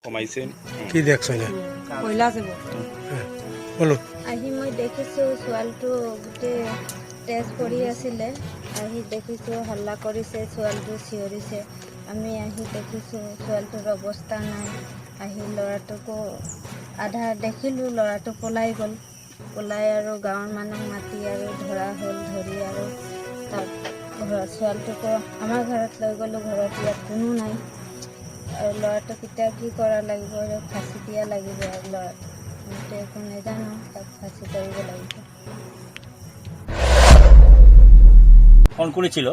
কমাইছে কি দেখছ না কইলা যাব বলো আহি মই দেখিছোঁ ছোৱালীটো গোটেই তেজ পৰি আছিলে। আহি দেখিছোঁ হাল্লা কৰিছে, ছোৱালীটো চিঞৰিছে। আমি আহি দেখিছোঁ ছোৱালীটোৰ অৱস্থা নাই। আহি ল'ৰাটোকো আধা দেখিলোঁ, ল'ৰাটো পলাই গ'ল। পলাই আৰু গাঁৱৰ মানুহ মাতি আৰু ধৰা হ'ল। ধৰি আৰু তাক ছোৱালীটোকো আমাৰ ঘৰত লৈ গ'লোঁ। ঘৰত ইয়াত কোনো নাই আৰু ল'ৰাটোক এতিয়া কি কৰা লাগিব, ফাঁচি দিয়া লাগিব আৰু ল'ৰাটোক মইতো একো নাজানো, তাক ফাঁসি কৰিব লাগিব। ফোন করেছিল,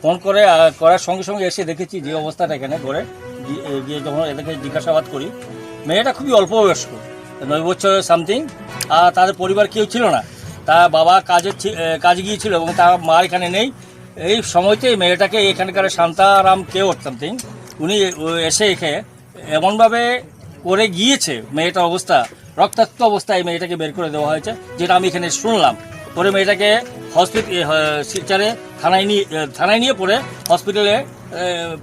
ফোন করে করার সঙ্গে সঙ্গে এসে দেখেছি যে অবস্থাটা এখানে ঘরে গিয়ে যখন এদেরকে জিজ্ঞাসাবাদ করি, মেয়েটা খুবই অল্প বয়স্ক, 9 বছর সামথিং। আর তাদের পরিবার কেউ ছিল না, তার বাবা কাজে গিয়েছিল এবং তার মা এখানে নেই। এই সময়তেই মেয়েটাকে এখানকার শান্তারাম কেউ সামথিং উনি এসে এমনভাবে করে গিয়েছে, মেয়েটার অবস্থা রক্তাক্ত অবস্থায় মেয়েটাকে বের করে দেওয়া হয়েছে, যেটা আমি এখানে শুনলাম। পরে মেয়েটাকে শিলচরে থানায় নিয়ে পরে হসপিটালে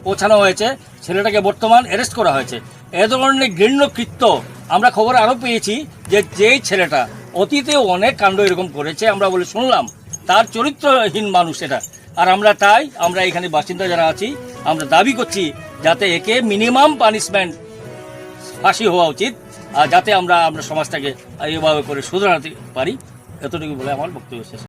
পৌঁছানো হয়েছে। ছেলেটাকে বর্তমান অ্যারেস্ট করা হয়েছে। এ ধরনের ঘৃণ্য কৃত্য আমরা খবর আরও পেয়েছি যে যেই ছেলেটা অতীতে অনেক কাণ্ড এরকম করেছে, আমরা বলে শুনলাম তার চরিত্রহীন মানুষ এটা। আর আমরা এখানে বাসিন্দা যারা আছি, আমরা দাবি করছি যাতে একে মিনিমাম পানিশমেন্ট ফাঁসি হওয়া উচিত, আর যাতে আমরা সমাজটাকে এইভাবে করে শুধরাতে পারি। এতটুকু বলে আমার বক্তব্য শেষ।